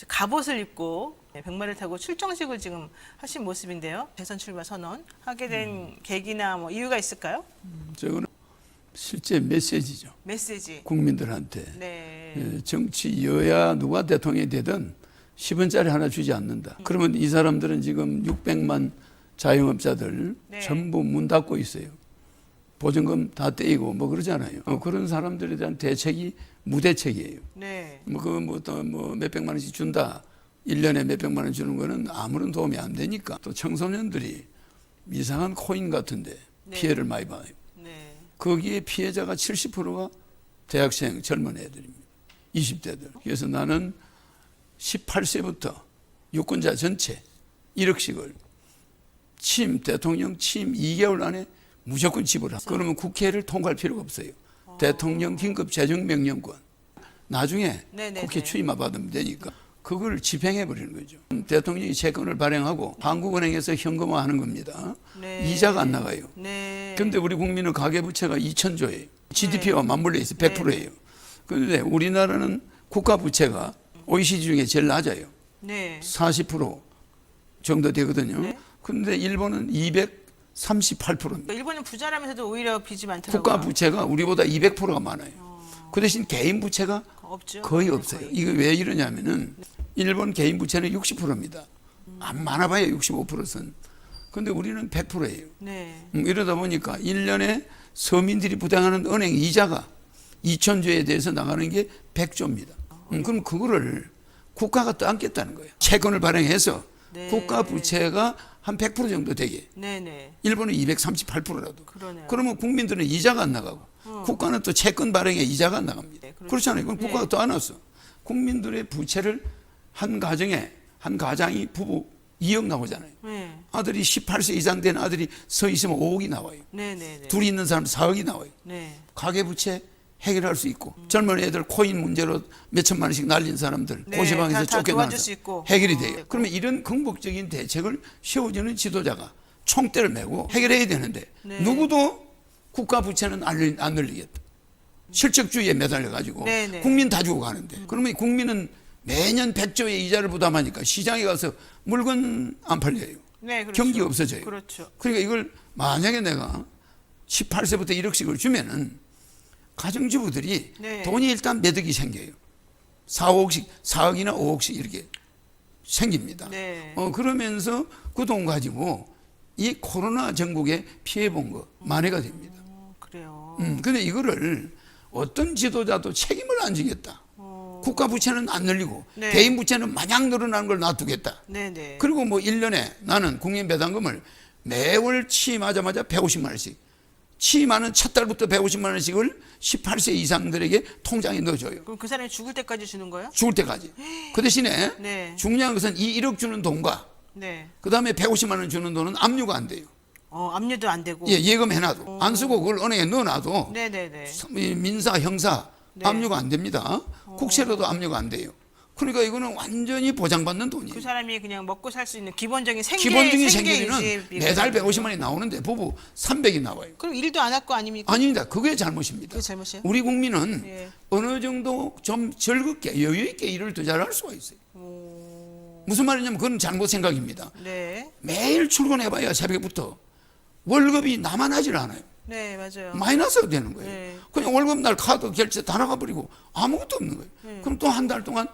갑옷을 입고 백마를 타고 출정식을 지금 하신 모습인데요. 대선 출마 선언 하게 된 계기나 뭐 이유가 있을까요? 저거는 실제 메시지죠. 메시지. 국민들한테. 네. 정치 여야 누가 대통령이 되든 10원짜리 하나 주지 않는다. 그러면 이 사람들은 지금 600만 자영업자들 네. 전부 문 닫고 있어요. 보증금 다 떼이고 뭐 그러잖아요. 그런 사람들에 대한 대책이 무대책이에요. 네. 뭐 몇백만 원씩 준다. 1년에 몇백만 원 주는 거는 아무런 도움이 안 되니까. 또 청소년들이 이상한 코인 같은데 네. 피해를 많이 봐요. 네. 거기에 피해자가 70%가 대학생 젊은 애들입니다. 20대들. 그래서 나는 18세부터 유권자 전체 1억씩을 대통령 취임 2개월 안에 무조건 지불하. 그러면 국회를 통과할 필요가 없어요. 대통령 긴급 재정명령권. 나중에 네네네. 국회 출입만 받으면 되니까 그걸 집행해 버리는 거죠. 대통령이 채권을 발행하고 한국은행에서 현금화하는 겁니다. 네. 이자가 안 나가요. 네. 그런데 우리 국민은 가계부채가 2,000조예요. GDP와 맞물려 있어요. 100%예요. 그런데 우리나라는 국가부채가 OECD 중에 제일 낮아요. 네. 40% 정도 되거든요. 네. 그런데 일본은 238%입니다. 일본은 부자라면서도 오히려 빚이 많더라고요. 국가부채가 우리보다 200%가 많아요. 그 대신 개인 부채가 없죠. 거의 네, 없어요. 거의. 이거 왜 이러냐면은 일본 개인 부채는 60%입니다. 안 많아봐야 65%선. 근데 우리는 100%예요. 네. 이러다 보니까 1년에 서민들이 부담하는 은행 이자가 2,000조에 대해서 나가는 게 100조입니다. 그럼 그거를 국가가 떠안겠다는 거예요. 채권을 발행해서 네. 국가 부채가 한 100% 정도 되게. 네네. 일본은 238%라도. 그러네요. 그러면 국민들은 이자가 안 나가고 국가는 또 채권 발행에 이자가 안 나갑니다. 네, 그렇죠. 그렇잖아요. 그럼 국가가 네. 또 안 왔어. 국민들의 부채를 한 가장이 부부 2억 나오잖아요. 네. 아들이 18세 이상 된 아들이 서 있으면 5억이 나와요. 네네네. 둘이 있는 사람 4억이 나와요. 네. 가계부채 해결할 수 있고 젊은 애들 코인 문제로 몇 천만 원씩 날린 사람들 네, 고시방에서 다 쫓겨나는 도와줄 수 있고. 해결이 돼요. 네. 그러면 이런 긍정적인 대책을 세워주는 지도자가 총대를 메고 해결해야 되는데 네. 누구도 국가 부채는 안 늘리겠다. 실적주의에 매달려가지고 네, 네. 국민 다 주고 가는데 그러면 국민은 매년 100조의 이자를 부담하니까 시장에 가서 물건 안 팔려요. 네, 그렇죠. 경기가 없어져요. 그렇죠. 그러니까 이걸 만약에 내가 18세부터 1억씩을 주면은 가정주부들이 네. 돈이 일단 매덕이 생겨요. 4억씩, 4억이나 5억씩 이렇게 생깁니다. 네. 그러면서 그 돈 가지고 이 코로나 전국에 피해본 거 만회가 됩니다. 그래요. 근데 이거를 어떤 지도자도 책임을 안 지겠다. 국가 부채는 안 늘리고 네. 개인 부채는 마냥 늘어나는 걸 놔두겠다. 네네. 그리고 뭐 1년에 나는 국민 배당금을 매월 취임하자마자 150만 원씩 취임하는 첫 달부터 150만 원씩을 18세 이상들에게 통장에 넣어줘요. 그럼 그 사람이 죽을 때까지 주는 거예요? 죽을 때까지. 그 대신에 네. 중요한 것은 이 1억 주는 돈과 네. 그 다음에 150만 원 주는 돈은 압류가 안 돼요. 압류도 안 되고. 예, 예금해놔도 안 쓰고 그걸 은행에 넣어놔도 네네네. 민사, 형사 네. 압류가 안 됩니다. 국세로도 압류가 안 돼요. 그러니까 이거는 완전히 보장받는 돈이에요. 그 사람이 그냥 먹고 살 수 있는 기본적인 기본적인 생계유지비가 생계비는 매달 150만이 나오는데 부부 300이 나와요. 그럼 일도 안 할 거 아닙니까? 아닙니다. 그게 잘못입니다. 그게 잘못이에요? 우리 국민은 예. 어느 정도 좀 즐겁게 여유 있게 일을 더 잘할 수가 있어요. 무슨 말이냐면 그건 잘못 생각입니다. 네. 매일 출근해봐야 새벽부터 월급이 나만 하질 않아요. 네, 맞아요. 마이너스가 되는 거예요. 네. 그냥 월급날 카드 결제 다 나가버리고 아무것도 없는 거예요. 그럼 또 한 달 동안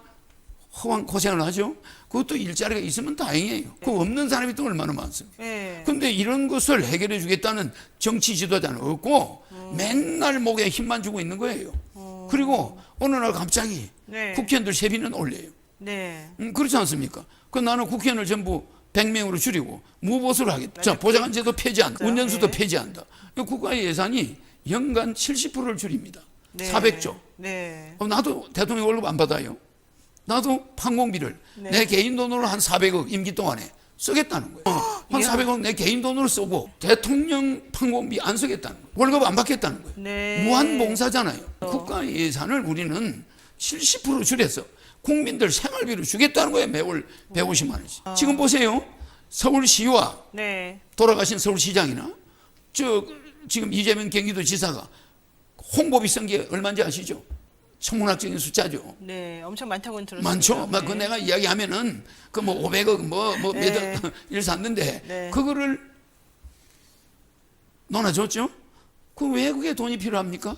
허황 고생을 하죠. 그것도 일자리가 있으면 다행이에요. 그 없는 사람이 또 얼마나 많습니까? 네. 근데 이런 것을 해결해 주겠다는 정치 지도자는 없고 맨날 목에 힘만 주고 있는 거예요. 그리고 어느 날 갑자기 네. 국회의원들 세비는 올려요. 네. 그렇지 않습니까? 그 나는 국회의원을 전부 100명으로 줄이고 무보수를 하겠다. 자, 보좌관제도 폐지한다. 맞아요. 운전수도 네. 폐지한다. 국가의 예산이 연간 70%를 줄입니다. 네. 400조. 네. 나도 대통령 월급 안 받아요. 나도 판공비를 네. 내 개인 돈으로 한 400억 임기 동안에 쓰겠다는 거예요. 한 이야. 400억 내 개인 돈으로 쓰고 대통령 판공비 안 쓰겠다는 거예요. 월급 안 받겠다는 거예요. 네. 무한봉사잖아요. 국가 예산을 우리는 70% 줄여서 국민들 생활비로 주겠다는 거예요. 매월 150만 원씩. 지금 보세요. 서울시와 네. 돌아가신 서울시장이나 지금 이재명 경기도지사가 홍보비 쓴 게 얼마인지 아시죠? 천문학적인 숫자죠. 네, 엄청 많다고는 들었습니다. 많죠. 막 그 네. 내가 이야기하면은 그 뭐 500억 뭐 네. 몇억 이를 샀는데 네. 그거를 논아줬죠. 그 왜 그게 돈이 필요합니까?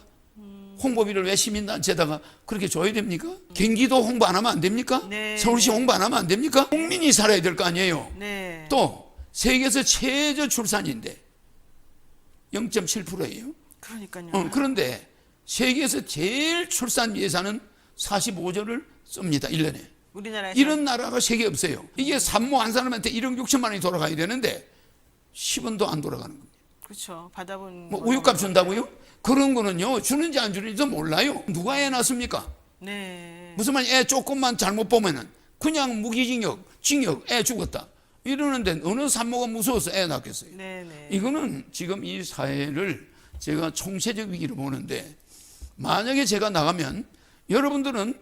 홍보비를 왜 시민단체에다가 그렇게 줘야 됩니까? 경기도 홍보 안 하면 안 됩니까? 네. 서울시 홍보 안 하면 안 됩니까? 국민이 살아야 될 거 아니에요. 네. 또 세계에서 최저 출산인데 0.7%예요. 그러니까요. 그런데 세계에서 제일 출산 예산은 45조를 씁니다. 1년에. 우리나라에서 이런 나라가 세계에 없어요. 이게 산모 한 사람한테 1억 6천만 원이 돌아가야 되는데 10원도 안 돌아가는 겁니다. 그렇죠. 받아본 뭐 거는 우유값 준다고요? 그런 거는요. 주는지 안 주는지도 몰라요. 누가 애 낳습니까? 네. 무슨 말 애 조금만 잘못 보면은 그냥 무기징역, 징역, 애 죽었다. 이러는데 어느 산모가 무서워서 애 낳겠어요. 네, 네. 이거는 지금 이 사회를 제가 총체적 위기로 보는데 만약에 제가 나가면 여러분들은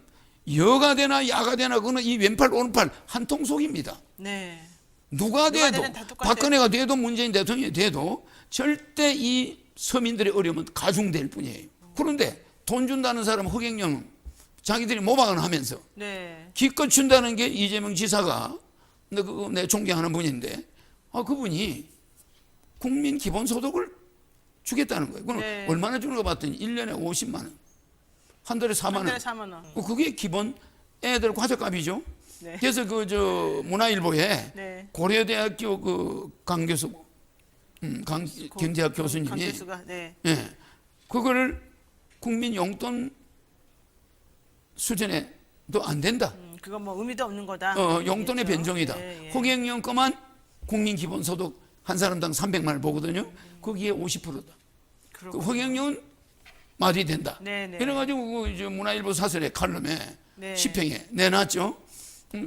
여가 되나 야가 되나 그거는 이 왼팔 오른팔 한통속입니다. 네. 누가 돼도 되든 다 똑같아요. 박근혜가 돼도 문재인 대통령이 돼도 절대 이 서민들의 어려움은 가중될 뿐이에요. 그런데 돈 준다는 사람은 허경영 자기들이 모방을 하면서 네. 기껏 준다는 게 이재명 지사가 내 존경하는 분인데 그분이 국민 기본소득을 주겠다는 거예요. 그럼 네. 얼마나 주는 거 봤더니 1년에 50만 원. 한 달에 4만 한 달에 원. 4만 원. 그게 기본 애들 과자값이죠. 네. 그래서 문화일보에 네. 고려대학교 강 교수, 경제학 교수님이 강 교수가 네. 예, 그거를 국민 용돈 수준에도 안 된다. 그건 뭐 의미도 없는 거다. 용돈의 얘기했죠. 변종이다. 예, 예. 허경영 거만 국민 기본소득 한 사람당 300만 원 보거든요. 거기에 50%다. 그 그렇군요. 허경영은 말이 된다. 네, 네. 이래가지고 이제 문화일보 사설의 칼럼에 네. 10평에 내놨죠.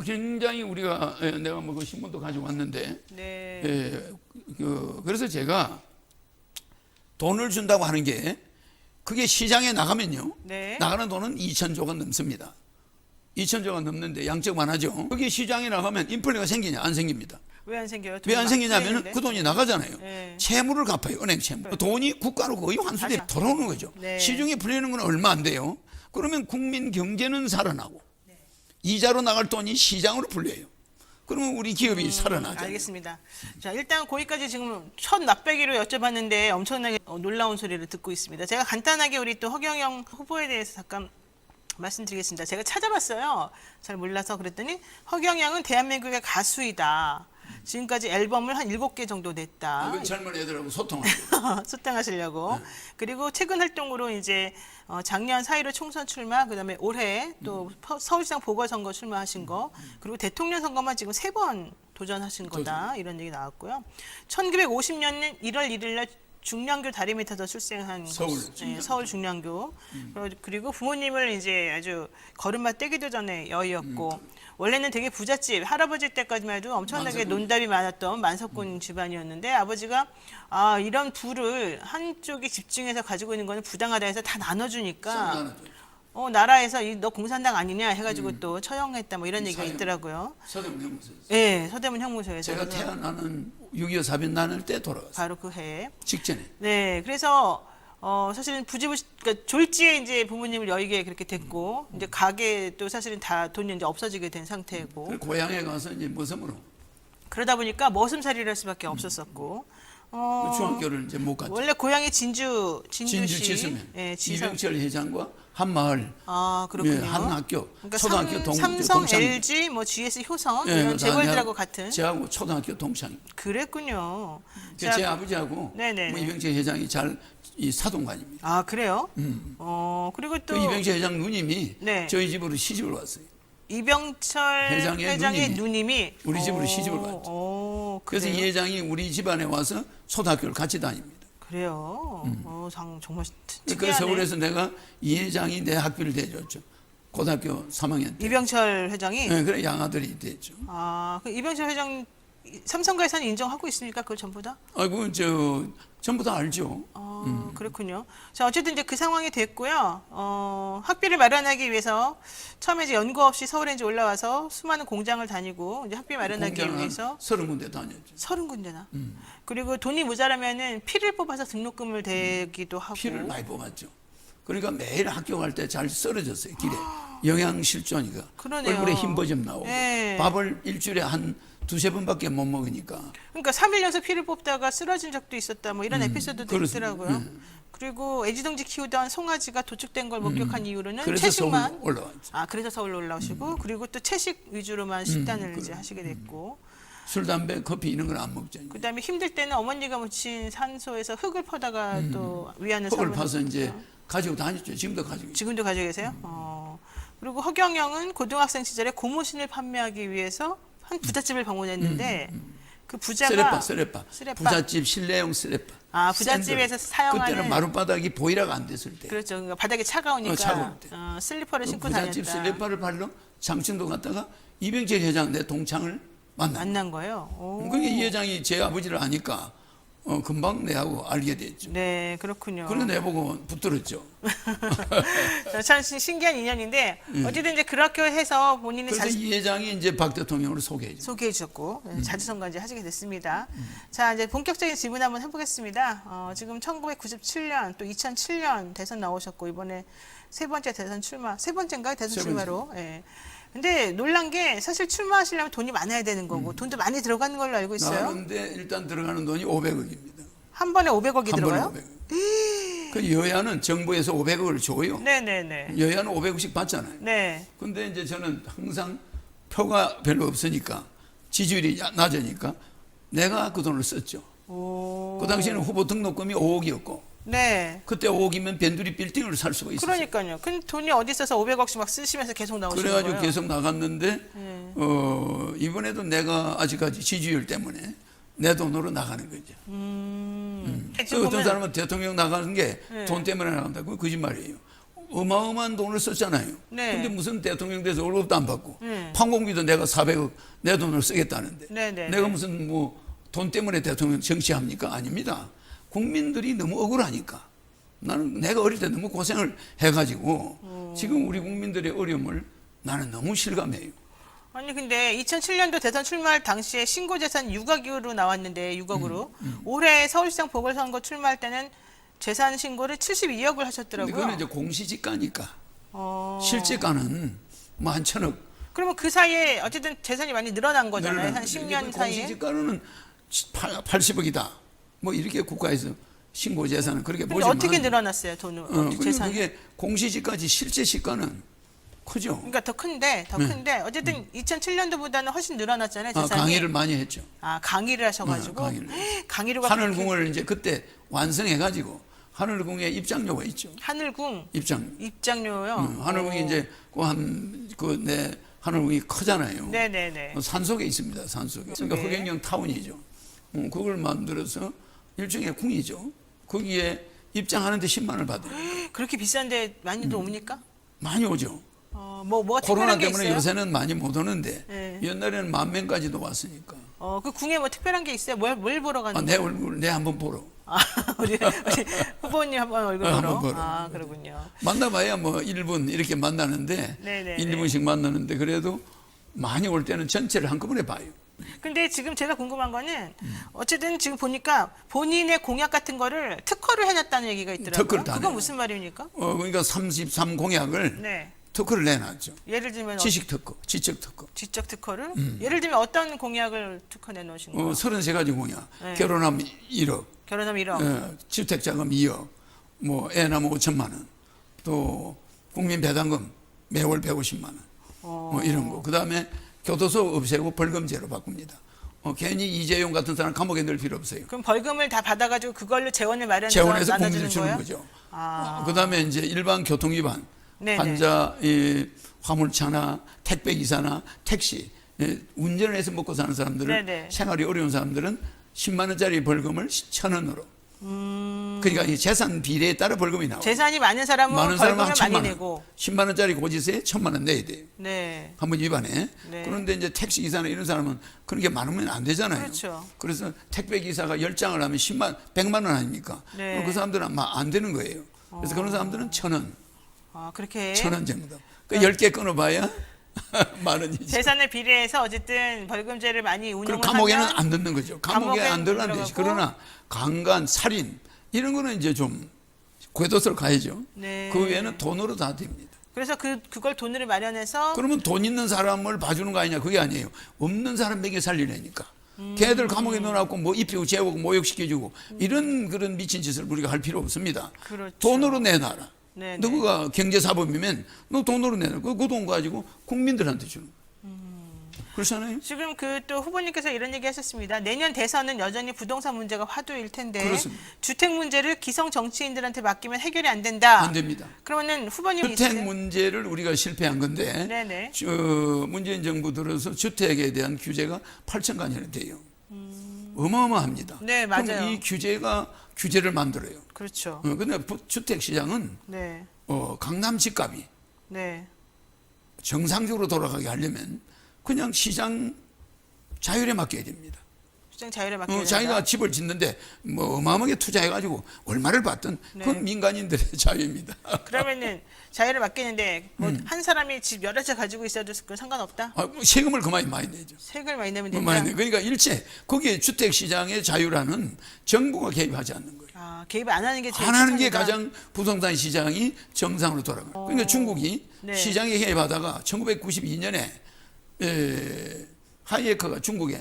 굉장히 우리가 내가 뭐 그 신문도 가지고 왔는데 네. 그래서 제가 돈을 준다고 하는 게 그게 시장에 나가면요. 네. 나가는 돈은 2천조가 넘습니다. 2천조가 넘는데 양적 완화죠. 그게 시장에 나가면 인플레가 생기냐? 안 생깁니다. 왜 안 생겨요? 왜 안 돈이 생기냐면 많이 그 돈이 나가잖아요. 네. 채무를 갚아요. 은행 채무. 돈이 국가로 거의 환수돼 다시 돌아오는 거죠. 네. 시중에 풀리는 건 얼마 안 돼요. 그러면 국민 경제는 살아나고 이자로 나갈 돈이 시장으로 풀려요. 그러면 우리 기업이 살아나죠. 알겠습니다. 자, 일단 거기까지 지금 첫 납배기로 여쭤봤는데 엄청나게 놀라운 소리를 듣고 있습니다. 제가 간단하게 우리 또 허경영 후보에 대해서 잠깐 말씀드리겠습니다. 제가 찾아봤어요. 잘 몰라서 그랬더니 허경영은 대한민국의 가수이다. 지금까지 앨범을 한 7개 정도 냈다. 그 젊은 애들하고 소통하고. 소통하시려고. 그리고 최근 활동으로 이제 작년 4.15 총선 출마, 그다음에 올해 또 서울시장 보궐선거 출마하신 거, 그리고 대통령 선거만 지금 3번 도전하신 거다. 이런 얘기 나왔고요. 1950년 1월 1일 날 중량교 다리미 타서 출생한 서울 중량교. 그리고 부모님을 이제 아주 걸음마 떼기도 전에 여의였고 원래는 되게 부잣집 할아버지 때까지만 해도 엄청나게 논답이 많았던 만석군 집안이었는데 아버지가 이런 부를 한쪽에 집중해서 가지고 있는 거는 부당하다 해서 다 나눠주니까 나라에서 너 공산당 아니냐 해가지고 또 처형했다 뭐 이런 얘기가 있더라고요. 서대문 형무소에서. 네, 서대문 형무소에서. 제가 태어나는 6.25 사변 나눌 때 돌아갔어요. 바로 그 해에. 직전에. 네, 그래서 사실은 그러니까 졸지에 이제 부모님을 여의게 그렇게 됐고 이제 가게도 사실은 다 돈이 이제 없어지게 된 상태고 그 고향에 가서 이제 머슴으로 그러다 보니까 머슴살이를 할 수밖에 없었었고 그 중학교를 이제 못 갔죠. 원래 고향이 진주시 지수면 예, 지선. 이병철 회장과 한 마을, 그렇군요. 한 학교, 그러니까 초등학교 삼성, 동창. LG, 뭐 GS 효성 예, 이런 재벌들하고 같은. 제하고 초등학교 동창. 그랬군요. 제 아버지하고 네네네. 뭐 이병철 회장이 이 사동관입니다. 그래요? 그리고 또 그 이병철 회장 누님이 네. 저희 집으로 시집을 왔어요. 이병철 회장의 회장의 누님이 우리 집으로 시집을 왔죠. 그래서 그래요? 이 회장이 우리 집안에 와서 초등학교를 같이 다닙니다. 그래요. 정말 그래서 특이하네. 서울에서 내가 이 회장이 내 학비를 대줬죠. 고등학교 3학년 때. 이병철 회장이 네, 그래 양아들이 됐죠. 그 이병철 회장 삼성가에서는 인정하고 있습니까? 그걸 전부 다? 아이고 전부 다 알죠. 그렇군요. 자, 어쨌든 이제 그 상황이 됐고요. 학비를 마련하기 위해서 처음에 이제 연구 없이 서울에 이제 올라와서 수많은 공장을 다니고 이제 학비 마련하기 위해서 30군데 다녔죠. 30군데나. 그리고 돈이 모자라면은 피를 뽑아서 등록금을 대기도 하고. 피를 많이 뽑았죠. 그러니까 매일 학교 갈 때 잘 쓰러졌어요, 길에. 영양실조니까. 그러네요. 얼굴에 흰버짐 나오고. 네. 밥을 일주일에 한 두세 번밖에 못 먹으니까. 그러니까 3일 연속 피를 뽑다가 쓰러진 적도 있었다. 뭐 이런 에피소드도 그렇습니다. 있더라고요. 그리고 애지중지 키우던 송아지가 도축된 걸 목격한 이후로는 그래서 채식만 서울로 올라왔죠. 아 그래서 서울로 올라오시고 그리고 또 채식 위주로만 식단을 이제 하시게 됐고 술, 담배, 커피 이런 건 안 먹죠. 그다음에 힘들 때는 어머니가 묻힌 산소에서 흙을 퍼다가 또 위안을 흙을 삼으셨죠. 파서 이제 가지고 다녔죠. 지금도 가지고 있죠. 지금도 가지고 계세요? 그리고 허경영은 고등학생 시절에 고무신을 판매하기 위해서 한 부잣집을 방문했는데 그 부자가 쓰레빠. 쓰레빠. 부잣집 실내용 쓰레빠. 아, 부잣집에서 샌들. 사용하는 그때는 마룻바닥이 보이라가 안 됐을 때. 그렇죠. 그러니까 바닥이 차가우니까 차가울 때. 슬리퍼를 신고 부잣집 다녔다. 슬리퍼를 발로 장충도 갔다가 이병철 회장 내 동창을 만난 거예요. 오. 그러니까 이 회장이 제 아버지를 아니까 금방 내하고 알게 됐죠. 네, 그렇군요. 그래 내보고 붙들었죠. 참 신기한 인연인데 어쨌든 이제 그렇게 해서 본인이 그래서 이 회장이 이제 박 대통령을 소개해 줘. 소개해 주셨고 자주선거제 하시게 됐습니다. 자, 이제 본격적인 질문 한번 해보겠습니다. 지금 1997년 또 2007년 대선 나오셨고 이번에 세 번째 대선 출마, 세 번째인가요? 대선 세 출마로. 예. 근데 놀란 게 사실 출마하시려면 돈이 많아야 되는 거고 돈도 많이 들어가는 걸로 알고 있어요. 나는데 일단 들어가는 돈이 500억입니다. 한 번에 500억이 들어가요? 한 번에 500억. 그 여야는 정부에서 500억을 줘요. 네네네. 여야는 500억씩 받잖아요. 네. 근데 이제 저는 항상 표가 별로 없으니까 지지율이 낮으니까 내가 그 돈을 썼죠. 오. 그 당시에는 후보 등록금이 5억이었고 네. 그때 5억이면 변두리 빌딩을 살 수가 있었어요. 그러니까요. 근데 돈이 어디 있어서 500억씩 막 쓰시면서 계속 나오시는 그래가지고 거예요. 계속 나갔는데 네. 이번에도 내가 아직까지 지지율 때문에 내 돈으로 나가는 거죠. 지금 어떤 보면- 사람은 대통령 나가는 게 돈 네. 때문에 나간다. 그건 거짓말이에요. 어마어마한 돈을 썼잖아요. 네. 근데 무슨 대통령 돼서 월급도 안 받고 네. 판공비도 내가 400억 내 돈으로 쓰겠다는데 네, 네, 내가 네. 무슨 뭐 돈 때문에 대통령 정치합니까? 아닙니다. 국민들이 너무 억울하니까 나는 내가 어릴 때 너무 고생을 해가지고 지금 우리 국민들의 어려움을 나는 너무 실감해요. 아니 근데 2007년도 대선 출마할 당시에 신고재산 6억으로 나왔는데 6억으로 올해 서울시장 보궐선거 출마할 때는 재산 신고를 72억을 근데 하셨더라고요. 그거는 이제 공시지가니까 어. 실제가는 뭐 한 천억. 그러면 그 사이에 어쨌든 재산이 많이 늘어난 거잖아요. 한 10년 사이에. 공시지가는 80억이다. 뭐 이렇게 국가에서 신고 재산은 그렇게 근데 보지만 어떻게 늘어났어요, 돈을? 그러니까 재산이? 그게 공시지가지 실제 시가는 크죠. 그러니까 더 큰데 어쨌든 2007년도보다는 훨씬 늘어났잖아요, 재산이. 강의를 많이 했죠. 아, 강의를 하셔가지고 강의를 강의료가 하늘궁을 이제 그때 완성해가지고 하늘궁에 입장료가 있죠. 하늘궁 입장료요. 요 하늘궁이 이제 내 하늘궁이 크잖아요. 네네네. 산속에 있습니다. 산속에. 그러니까 네. 허경영 타운이죠. 그걸 만들어서 일종의 궁이죠. 거기에 입장하는데 10만 원을 받아요. 그렇게 비싼데 많이도 옵니까? 많이 오죠. 뭐가 코로나 특별한 게 때문에 있어요? 요새는 많이 못 오는데 네. 옛날에는 10,000명까지도 왔으니까. 그 궁에 뭐 특별한 게 있어요? 뭘 보러 가는 내 거예요? 얼굴 내 한번 보러. 우리 후보님 한번 얼굴 보러? 한번 보러. 아, 그러군요. 만나봐야 뭐 1분 이렇게 만나는데 네네네. 1, 2분씩 만나는데 그래도 많이 올 때는 전체를 한꺼번에 봐요. 근데 지금 제가 궁금한 거는 어쨌든 지금 보니까 본인의 공약 같은 거를 특허를 해놨다는 얘기가 있더라고요. 특허를 다 그건 내요. 무슨 말입니까? 그러니까 33 공약을 네. 특허를 내놨죠. 예를 들면 지식 특허, 지적 특허. 지적 특허를? 예를 들면 어떤 공약을 특허 내놓으신 거예요? 33가지 공약. 네. 결혼하면 1억, 결혼하면 1억. 주택자금 2억, 뭐 애 낳으면 5천만 원, 또 국민 배당금 매월 150만 원, 뭐 이런 거. 그다음에 교도소 없애고 벌금제로 바꿉니다. 괜히 이재용 같은 사람 감옥에 넣을 필요 없어요. 그럼 벌금을 다 받아가지고 그걸로 재원을 마련해서 재원해서 나눠주는 국민들 주는 거예요? 거죠. 아. 그다음에 이제 일반 교통 위반, 네네. 환자 화물차나 택배 기사나 택시 운전을 해서 먹고 사는 사람들은 네네. 생활이 어려운 사람들은 10만 원짜리 벌금을 1,000원으로. 그러니까 이 재산 비례에 따라 벌금이 나와요. 재산이 많은 사람은 많은 사람은 한 벌금을 많이 1,000만 원. 내고. 10만 원짜리 고지서에 1,000만 원 내야 돼요. 네. 한번 위반해. 네. 그런데 이제 택시 기사나 이런 사람은 그런 게 많으면 안 되잖아요. 그렇죠. 그래서 택배 기사가 10장을 하면 100만 원 아닙니까? 네. 그럼 그 사람들은 아마 안 되는 거예요. 그래서 그런 사람들은 1,000원, 그렇게 1,000원 정도. 그 10개 끊어봐야 만 원이지. 재산을 비례해서 어쨌든 벌금제를 많이 그럼 운용을 감옥에는 하면 안 듣는 거죠. 감옥에 감옥에 안 들어가는 되지. 들어가고. 그러나 강간, 살인 이런 거는 이제 좀 궤도서를 가야죠. 네. 그 외에는 돈으로 다 됩니다. 그래서 그걸 돈으로 마련해서 그러면 돈 있는 사람을 봐주는 거 아니냐? 그게 아니에요. 없는 사람 먹여 살리려니까. 걔들 감옥에 넣어놓고 뭐 입히고 재우고 모욕시켜주고 이런 그런 미친 짓을 우리가 할 필요 없습니다. 그렇죠. 돈으로 내놔라. 네네. 누구가 경제사범이면 너 돈으로 내놔. 그 돈 가지고 국민들한테 주는 거예요. 그렇잖아요. 지금 그 또 후보님께서 이런 얘기 하셨습니다. 내년 대선은 여전히 부동산 문제가 화두일 텐데 그렇습니다. 주택 문제를 기성 정치인들한테 맡기면 해결이 안 된다. 안 됩니다. 그러면은 후보님 주택 있으세요? 문제를 우리가 실패한 건데 네네. 문재인 정부 들어서 주택에 대한 규제가 8천간이나 돼요. 어마어마합니다. 네, 맞아요. 그럼 이 규제를 만들어요. 그렇죠. 근데 주택 시장은 네. 강남 집값이 네. 정상적으로 돌아가게 하려면 그냥 시장 자율에 맡겨야 됩니다. 시장 자율에 맡겨야 된다. 자기가 집을 짓는데 뭐 어마어마하게 투자해가지고 얼마를 받든 그건 네. 민간인들의 자유입니다. 그러면은 자율을 맡기는데 뭐 한 사람이 집 여러 채 가지고 있어도 그건 상관없다? 뭐 세금을 그만이 많이 내죠. 세금을 많이 내면 된다? 많이 내. 그러니까 일체 거기에 주택 시장의 자유라는 정부가 개입하지 않는 거예요. 아, 개입 안 하는 게 제일 안 하는 게 최선이다. 가장 부동산 시장이 정상으로 돌아가요. 그러니까 중국이 네. 시장에 개입하다가 1992년에 하이에커가 중국에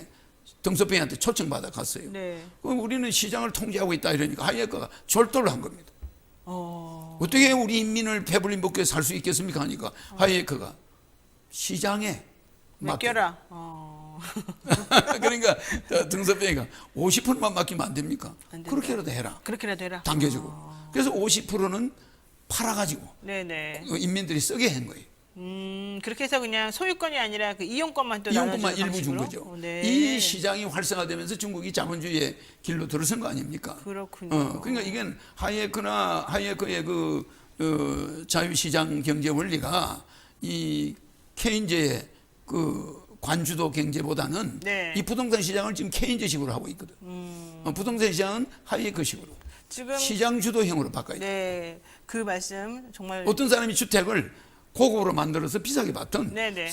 덩소평한테 초청받아 갔어요. 네. 그럼 우리는 시장을 통제하고 있다 이러니까 하이에커가 절도를 한 겁니다. 어. 어떻게 우리 인민을 배불리 먹게 살 수 있겠습니까 하니까 하이에커가 시장에 맡겨라. 그러니까 등소평이가 50%만 맡기면 안 됩니까? 안 된다. 그렇게라도 해라. 그렇게라도 해라. 당겨주고. 그래서 50%는 팔아가지고 네네. 인민들이 쓰게 한 거예요. 그렇게 해서 그냥 소유권이 아니라 그 이용권만 또 이용권만 나눠주는 일부 준 방식으로? 거죠. 네. 이 시장이 활성화되면서 중국이 자본주의의 길로 들어선 거 아닙니까? 그렇군요. 그러니까 이건 하이에커의 자유시장 경제 원리가 이 케인즈의 그 관주도 경제보다는 네. 이 부동산 시장을 지금 케인즈식으로 하고 있거든. 부동산 시장은 하이에커식으로 지금 시장 주도형으로 바꿔야 돼. 네. 그 말씀 정말 어떤 사람이 주택을 고급으로 만들어서 비싸게 받든 네네.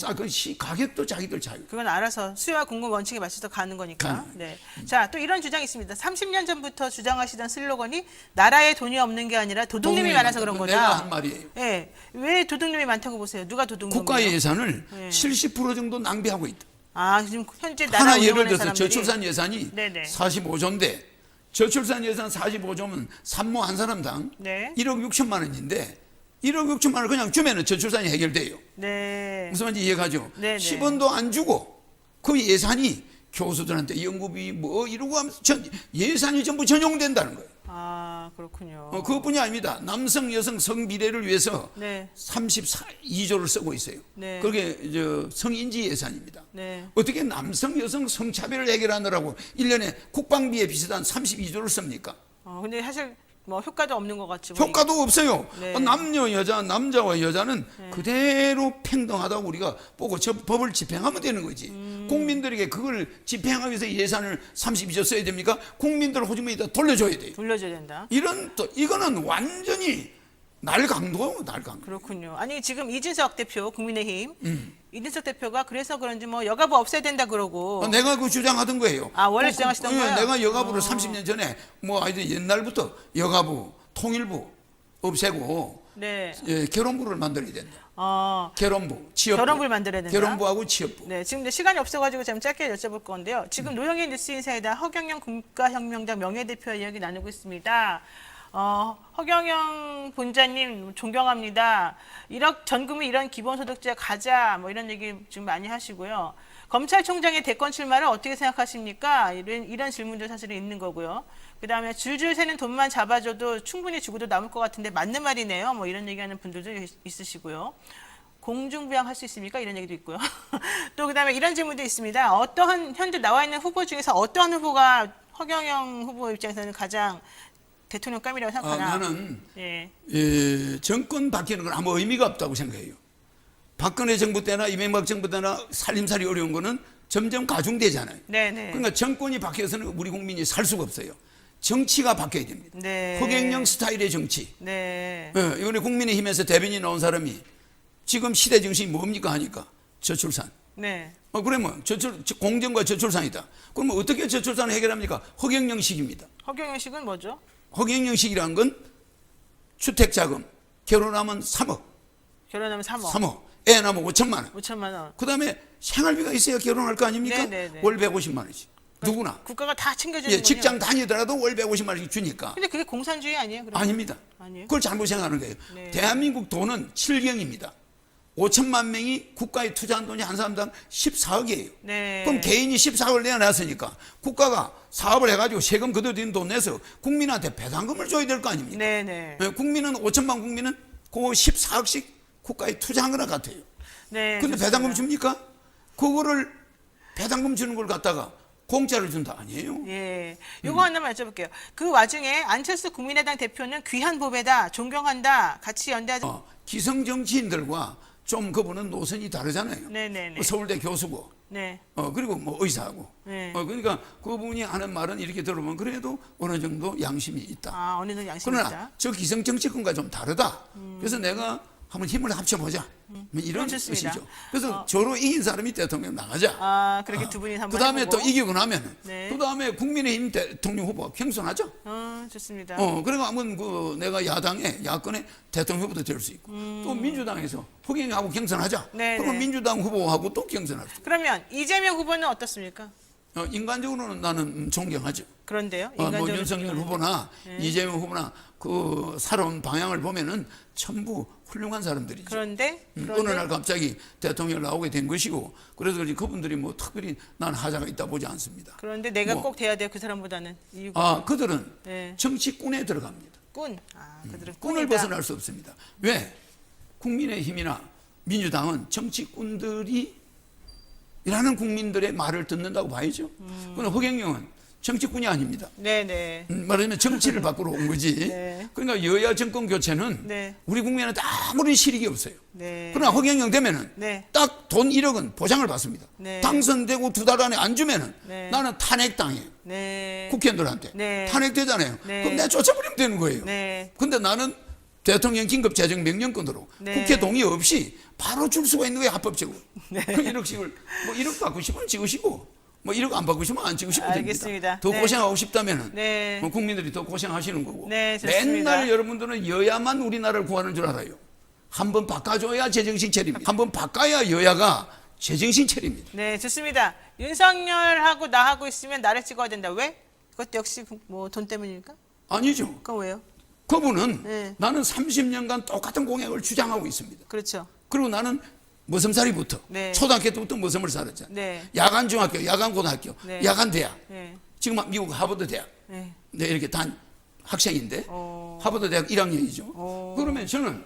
가격도 자기들 자유. 그건 알아서 수요와 공급 원칙에 맞춰서 가는 거니까. 가는 네. 자, 또 이런 주장이 있습니다. 30년 전부터 주장하시던 슬로건이 나라에 돈이 없는 게 아니라 도둑님이 많아서 그런 거다. 내가 한 말이에요. 네. 왜 도둑님이 많다고 보세요? 누가 도둑놈이에요? 국가의 예산을 네. 70% 정도 낭비하고 있다. 아, 지금 현재 나라 하나 예를 운영하는 들어서 사람들이 저출산 예산이 네네. 45조인데 저출산 예산 45조면 산모 한 사람당 네. 1억 6천만 원인데 1억 6천만 원 그냥 주면은 저출산이 해결돼요. 네. 무슨 말인지 이해가죠? 네네. 10원도 안 주고 그 예산이 교수들한테 연구비 뭐 이러고 하면서 예산이 전부 전용된다는 거예요. 아, 그렇군요. 그것뿐이 아닙니다. 남성, 여성 성비례를 위해서 네. 32조를 쓰고 있어요. 네. 그게 성인지 예산입니다. 네. 어떻게 남성, 여성 성차별을 해결하느라고 1년에 국방비에 비슷한 32조를 씁니까? 근데 사실 뭐 효과도 없는 것 같지. 효과도 없어요. 네. 남녀, 여자, 남자와 여자는 그대로 평등하다고 우리가 보고 저 법을 집행하면 되는 거지. 국민들에게 그걸 집행하기 위해서 예산을 32조 써야 됩니까? 국민들 호주머니에다 돌려줘야 돼요. 돌려줘야 된다. 이거는 완전히 날강도요, 날강도. 그렇군요. 아니 지금 이준석 대표 국민의힘 이준석 대표가 그래서 그런지 뭐 여가부 없애야 된다 그러고 내가 그 주장하던 거예요. 아, 원래 주장하시던 거예요? 내가 여가부를 30년 전에 뭐 아이들 옛날부터 여가부, 통일부 없애고 네. 결혼부를 만들어야 된다. 결혼부, 취업부. 결혼부를 만들어야 된다. 결혼부하고 취업부. 네, 지금 이제 시간이 없어가지고 좀 짧게 여쭤볼 건데요. 지금 노영희 뉴스인사이다 허경영 국가혁명당 명예대표와 이야기 나누고 있습니다. 허경영 본자님 존경합니다. 전국민 이런 기본소득제 가자 뭐 이런 얘기 지금 많이 하시고요. 검찰총장의 대권 출마를 어떻게 생각하십니까? 이런 질문도 사실은 있는 거고요. 그다음에 줄줄 새는 돈만 잡아줘도 충분히 죽어도 남을 것 같은데 맞는 말이네요. 뭐 이런 얘기하는 분들도 있으시고요. 공중부양할 수 있습니까? 이런 얘기도 있고요. 또 그다음에 이런 질문도 있습니다. 현재 나와 있는 후보 중에서 어떠한 후보가 허경영 후보 입장에서는 가장 대통령감이라고 생각하나? 나는 예. 정권 바뀌는 건 아무 의미가 없다고 생각해요. 박근혜 정부 때나 이명박 정부 때나 살림살이 어려운 거는 점점 가중되잖아요. 네네. 그러니까 정권이 바뀌어서는 우리 국민이 살 수가 없어요. 정치가 바뀌어야 됩니다. 네. 허경영 스타일의 정치. 네. 이번에 국민의힘에서 대변인 나온 사람이 지금 시대 정신이 뭡니까 하니까 저출산. 네. 그러면 공정과 저출산이다. 그러면 어떻게 저출산을 해결합니까? 허경영식입니다. 허경영식은 뭐죠? 허경영식이라는 건 주택자금 결혼하면 3억, 결혼하면 3억. 3억, 애 낳으면 5천만 원. 5천만 원. 그다음에 생활비가 있어야 결혼할 거 아닙니까? 네네네. 월 150만 원씩. 누구나. 국가가 다 챙겨주는 예, 거예요. 직장 다니더라도 월 150만 원씩 주니까. 근데 그게 공산주의 아니에요? 그러면? 아닙니다. 아니에요? 그걸 잘못 생각하는 거예요. 네. 대한민국 돈은 7경입니다. 5천만 명이 국가에 투자한 돈이 한 사람당 14억이에요. 네. 그럼 개인이 14억을 내놨으니까 국가가 사업을 해가지고 세금 그대로 든 돈 내서 국민한테 배당금을 줘야 될 거 아닙니까? 네네. 예, 국민은 5천만 국민은 그 14억씩 국가에 투자한 거나 같아요. 네. 근데 좋습니다. 배당금 줍니까? 그거를 배당금 주는 걸 갖다가 공짜로 준다 아니에요? 예. 요거 하나만 여쭤볼게요. 그 와중에 안철수 국민의당 대표는 귀한 보배다, 존경한다, 같이 연대하자. 기성 정치인들과 좀 그분은 노선이 다르잖아요. 네네네. 서울대 교수고, 네. 그리고 뭐 의사고. 네. 그러니까 그분이 하는 말은 이렇게 들으면 그래도 어느 정도 양심이 있다. 아, 어느 정도 양심이 그러나 있다. 저 기성 정치권과 좀 다르다. 그래서 내가 한번 힘을 합쳐보자. 뭐 이런 그건 좋습니다. 뜻이죠. 그래서 저로 이긴 사람이 대통령 나가자. 아, 그렇게 두 분이 한번 그 다음에 해보고. 또 이기고 나면, 네. 그 다음에 국민의힘 대통령 후보가 경선하죠. 좋습니다. 그리고 한번 그 내가 야권의 대통령 후보도 될 수 있고, 또 민주당에서 허경영하고 경선하자. 네, 그러면 네. 민주당 후보하고 또 경선할 수 있고. 그러면 이재명 후보는 어떻습니까? 인간적으로는 나는 존경하죠. 그런데요. 뭐 인간적으로 윤석열 존경하는. 후보나 네. 이재명 후보나 그 살아온 방향을 보면은 전부 훌륭한 사람들이죠. 그런데 어느 날 갑자기 대통령 나오게 된 것이고, 그래서 그분들이 뭐 특별히 난 하자가 있다 보지 않습니다. 그런데 내가 뭐, 꼭 돼야 돼요. 그 사람보다는 이유가. 그들은 네. 정치꾼에 들어갑니다. 꾼. 아, 그들은 꾼을 꾼이다. 벗어날 수 없습니다. 왜? 국민의힘이나 민주당은 정치꾼들이 일하는 국민들의 말을 듣는다고 봐야죠. 그러나 허경영은 정치꾼이 아닙니다. 네네. 말하자면 정치를 바꾸러 온 거지. 네. 그러니까 여야 정권 교체는 네. 우리 국민한테 아무런 실익이 없어요. 네. 그러나 허경영 되면은 네. 딱 돈 1억은 보장을 받습니다. 네. 당선되고 2달 안에 안 주면은 네. 나는 탄핵당해요. 네. 국회의원들한테. 네. 탄핵되잖아요. 네. 그럼 내가 쫓아버리면 되는 거예요. 네. 근데 나는 대통령 긴급 재정 명령권으로 네. 국회 동의 없이 바로 줄 수가 있는 거예요, 합법적으로. 그 1억씩을 뭐 1억 받고 싶으면 찍으시고 뭐 1억 안 받고 싶으면 안 찍으시면 알겠습니다. 됩니다. 더 네. 고생하고 싶다면은 네. 뭐 국민들이 더 고생하시는 거고. 네, 좋습니다. 맨날 여러분들은 여야만 우리나라를 구하는 줄 알아요. 한번 바꿔줘야 제정신 차립니다. 한번 바꿔야 여야가 제정신 차립니다. 네, 좋습니다. 윤석열하고 나하고 있으면 나를 찍어야 된다. 왜? 그것도 역시 뭐 돈 때문입니까? 아니죠. 그건 왜요? 그분은 네. 나는 30년간 똑같은 공약을 주장하고 있습니다. 그렇죠. 그리고 나는 머슴살이부터 네. 초등학교 때부터 머슴을 살았잖아요. 네. 야간 중학교, 야간 고등학교, 네. 야간 대학. 네. 지금 미국 하버드 대학. 네. 네, 이렇게 단 학생인데 어. 하버드 대학 1학년이죠. 어. 그러면 저는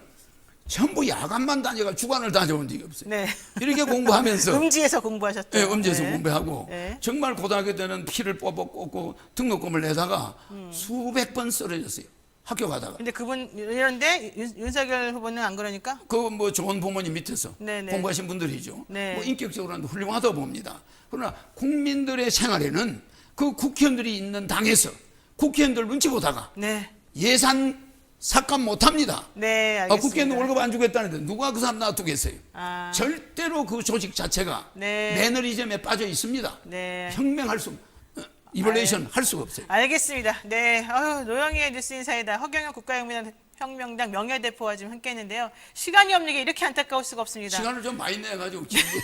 전부 야간만 다녀가 주간을 다녀본 적이 없어요. 네. 이렇게 공부하면서 음지에서 공부하셨죠. 네, 음지에서 네. 공부하고 네. 정말 고등학교 때는 피를 뽑아 꽂고 등록금을 내다가 수백 번 쓰러졌어요. 학교 가다가. 근데 그분 이런데 윤석열 후보는 안 그러니까? 그 뭐 좋은 부모님 밑에서 네네. 공부하신 분들이죠. 네. 뭐 인격적으로는 훌륭하다고 봅니다. 그러나 국민들의 생활에는 그 국회의원들이 있는 당에서 국회의원들 눈치 보다가 네. 예산 삭감 못합니다. 네, 알겠습니다. 국회의원 월급 안 주겠다는데 누가 그 사람 놔두겠어요? 아. 절대로 그 조직 자체가 네. 매너리즘에 빠져 있습니다. 네. 혁명할 수, 이벌레이션 할 수가 없어요. 알겠습니다. 네, 노영희의 뉴스인사이다. 허경영 국가혁명당 명예대표와 지금 함께했는데요. 시간이 없는 게 이렇게 안타까울 수가 없습니다. 시간을 좀 많이 내가지고 기분이